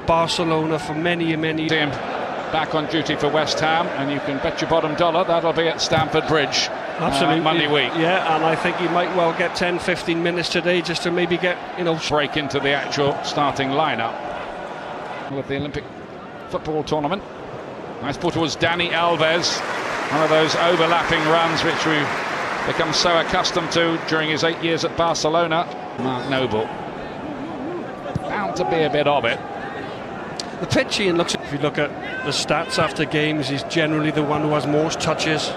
Barcelona for many years. Him back on duty for West Ham, and you can bet your bottom dollar that'll be at Stamford Bridge. Absolutely. Monday week. Yeah, and I think he might well get 10-15 minutes today just to maybe get, break into the actual starting lineup of the Olympic football tournament. Nice ball towards Dani Alves, one of those overlapping runs which we've become so accustomed to during his 8 years at Barcelona. Mark Noble, bound to be a bit of it. The pitching looks, if you look at the stats after games, he's generally the one who has most touches.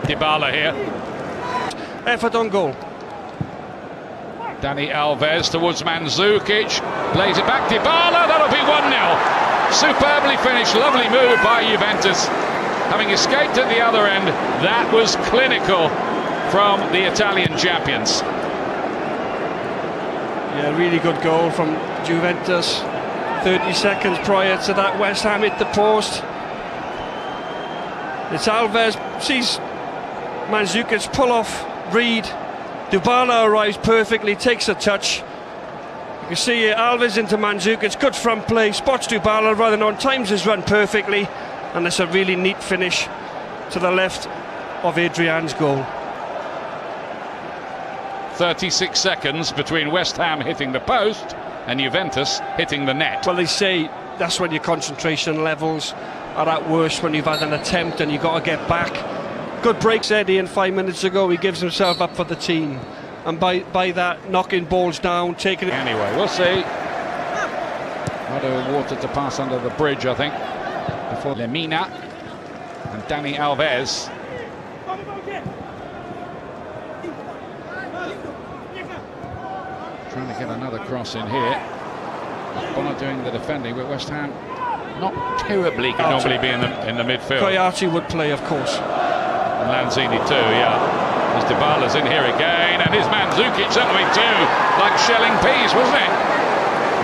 Dybala here. Effort on goal. Dani Alves towards Mandzukic, plays it back, Dybala, that'll be 1-0. Superbly finished, lovely move by Juventus. Having escaped at the other end, that was clinical from the Italian champions. Yeah, really good goal from Juventus. 30 seconds prior to that, West Ham hit the post. It's Alves, sees Mandzukic pull off Reed. Dybala arrives perfectly, takes a touch. You can see Alves into Mandzukic, good front play, spots Dybala rather than on, times his run perfectly, and it's a really neat finish to the left of Adrian's goal. 36 seconds between West Ham hitting the post and Juventus hitting the net. Well, they say that's when your concentration levels are at worst, when you've had an attempt and you've got to get back. Good breaks, Eddie, and 5 minutes ago he gives himself up for the team, and by that, knocking balls down, taking it. Anyway, we'll see. A lot of water to pass under the bridge, I think, before Lemina and Dani Alves. Trying to get another cross in here. Bonner doing the defending, but West Ham not terribly could normally be in the midfield. Koyati would play, of course. And Lanzini too, yeah. As Dybala's in here again, and his Mandzukic certainly too, like shelling peas, wasn't it?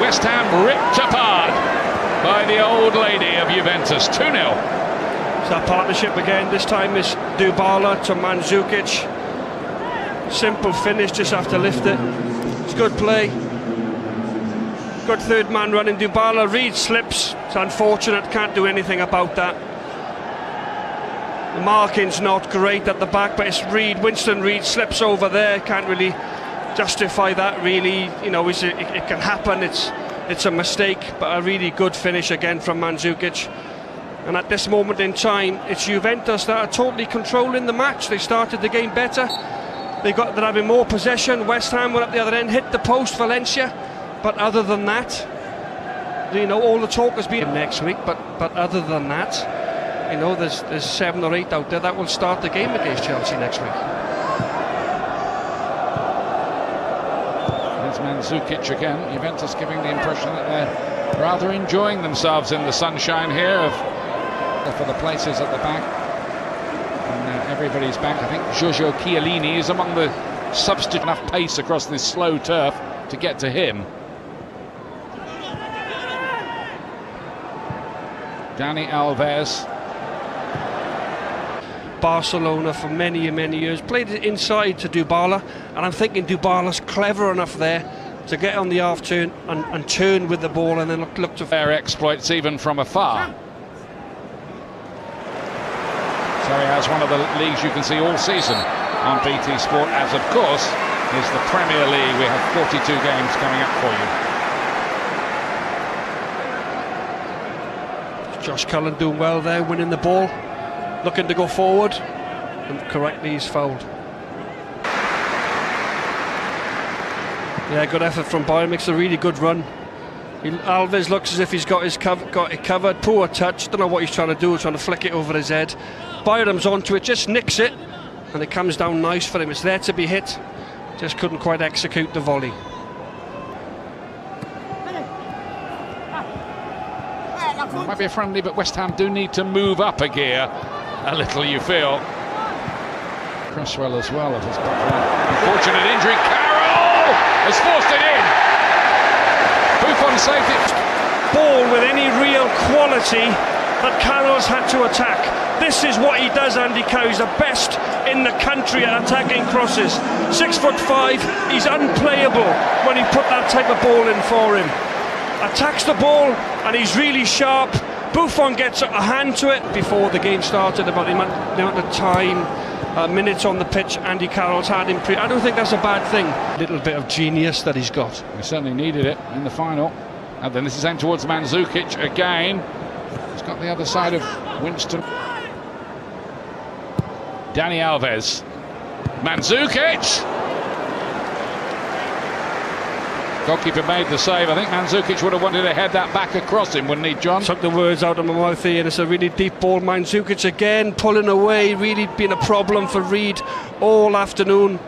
West Ham ripped apart by the old lady of Juventus, 2-0. It's that partnership again, this time is Dybala to Mandzukic. Simple finish, just have to lift it. It's good play. Good third man running, Dybala. Reed slips, it's unfortunate, can't do anything about that. The marking's not great at the back, but it's Reed, Winston Reed slips over there, can't really justify that really, it can happen, it's a mistake, but a really good finish again from Mandzukic. And at this moment in time, it's Juventus that are totally controlling the match. They started the game better, they're having more possession. West Ham went up the other end, hit the post, Valencia. But other than that, all the talk has been next week. But other than that, there's 7 or 8 out there that will start the game against Chelsea next week. There's Mandzukic again. Juventus giving the impression that they're rather enjoying themselves in the sunshine here for the places at the back. And everybody's back. I think Giorgio Chiellini is among the substitute. Enough pace across this slow turf to get to him. Dani Alves. Barcelona for many years, played it inside to Dybala, and I'm thinking Dybala's clever enough there to get on the half turn and turn with the ball and then look to their exploits even from afar. So he has one of the leagues you can see all season on BT Sport, as of course is the Premier League. We have 42 games coming up for you. Josh Cullen doing well there, winning the ball, looking to go forward, and correctly he's fouled. Yeah, good effort from Bayern, makes a really good run. Alves looks as if he's got it covered, poor touch, don't know what he's trying to do, trying to flick it over his head. Bayern's onto it, just nicks it, and it comes down nice for him. It's there to be hit, just couldn't quite execute the volley. It might be a friendly, but West Ham do need to move up a gear a little, you feel. Cresswell as well at his back. Unfortunate injury. Carroll has forced it in. Buffon saved it. Ball with any real quality that Carroll's had to attack. This is what he does, Andy Cow. He's the best in the country at attacking crosses. 6'5", he's unplayable when he put that type of ball in for him. attacks the ball, and he's really sharp. Buffon gets a hand to it before the game started about the amount of time, minutes on the pitch Andy Carroll's had in I don't think that's a bad thing. Little bit of genius that he's got. He certainly needed it in the final. And then this is aimed towards Mandzukic again. He's got the other side of Winston. Dani Alves. Mandzukic! Goalkeeper made the save. I think Mandzukic would have wanted to head that back across him, wouldn't he, John? Took the words out of my mouth here, and it's a really deep ball. Mandzukic again pulling away, really been a problem for Reed all afternoon.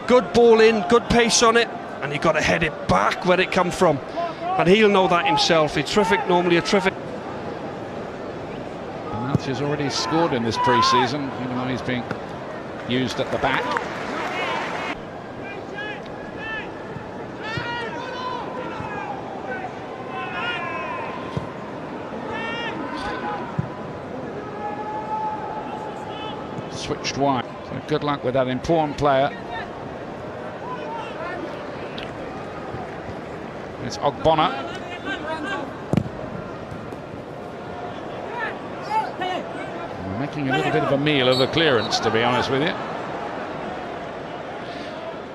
Good ball in, good pace on it, and you've got to head it back where it come from. And he'll know that himself. He's terrific, normally a terrific. Malch has already scored in this pre-season, even though he's being used at the back. Switched wide. So good luck with that important player. It's Ogbonna. Making a little bit of a meal of the clearance, to be honest with you.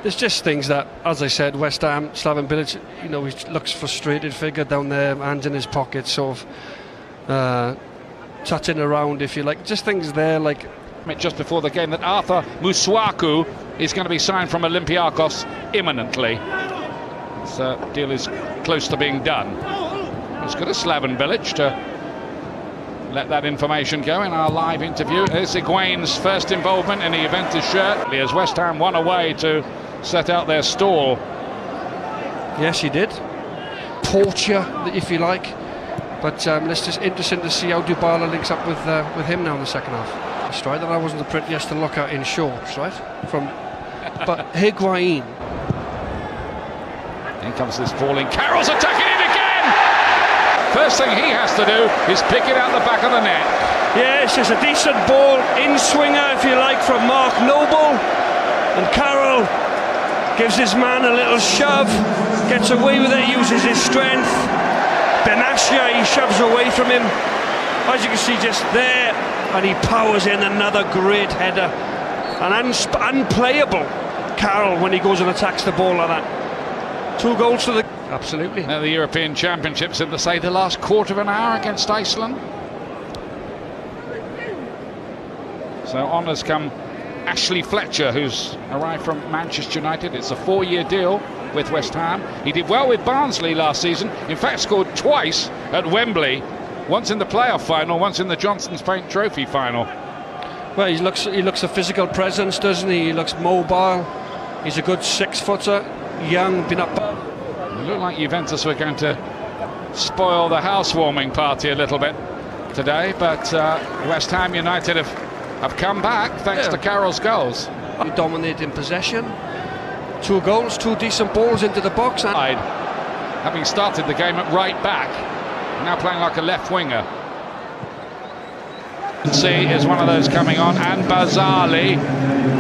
There's just things that, as I said, West Ham, Slaven Bilic, you know, he looks frustrated figure down there, hands in his pocket, sort of tutting around, if you like. Just things there like. Just before the game that Arthur Muswaku is going to be signed from Olympiacos imminently. This deal is close to being done. It's good of Slaven Bilic to let that information go in our live interview. It's Higuain's first involvement in the Juventus shirt as West Ham won away to set out their stall. Yes, he did. Torture, if you like. But it's just interesting to see how Dybala links up with him now in the second half. A strike that I wasn't the prettiest to look at in shorts, right? But Higuain. In comes this ball in. Carroll's attacking it again! First thing he has to do is pick it out the back of the net. Yes, it's a decent ball, in-swinger, if you like, from Mark Noble. And Carroll gives his man a little shove, gets away with it, uses his strength. Benatia, he shoves away from him. As you can see, just there. And he powers in another great header. An unplayable Carroll when he goes and attacks the ball like that. 2 goals to the... Absolutely. Now the European Championships in, say, the last quarter of an hour against Iceland. So on has come Ashley Fletcher, who's arrived from Manchester United. It's a 4-year deal with West Ham. He did well with Barnsley last season. In fact, scored twice at Wembley. Once in the playoff final, once in the Johnson's Paint Trophy final. Well, he looks a physical presence, doesn't he? He looks mobile. He's a good 6-footer, young, been up. It looked like Juventus were going to spoil the housewarming party a little bit today, but West Ham United have come back thanks to Carroll's goals. Dominating possession. 2 goals, 2 decent balls into the box. And having started the game at right back. Now playing like a left winger. C is one of those coming on, and Bazzali,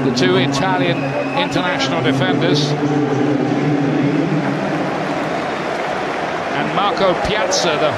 the 2 Italian international defenders. And Marco Piazza, the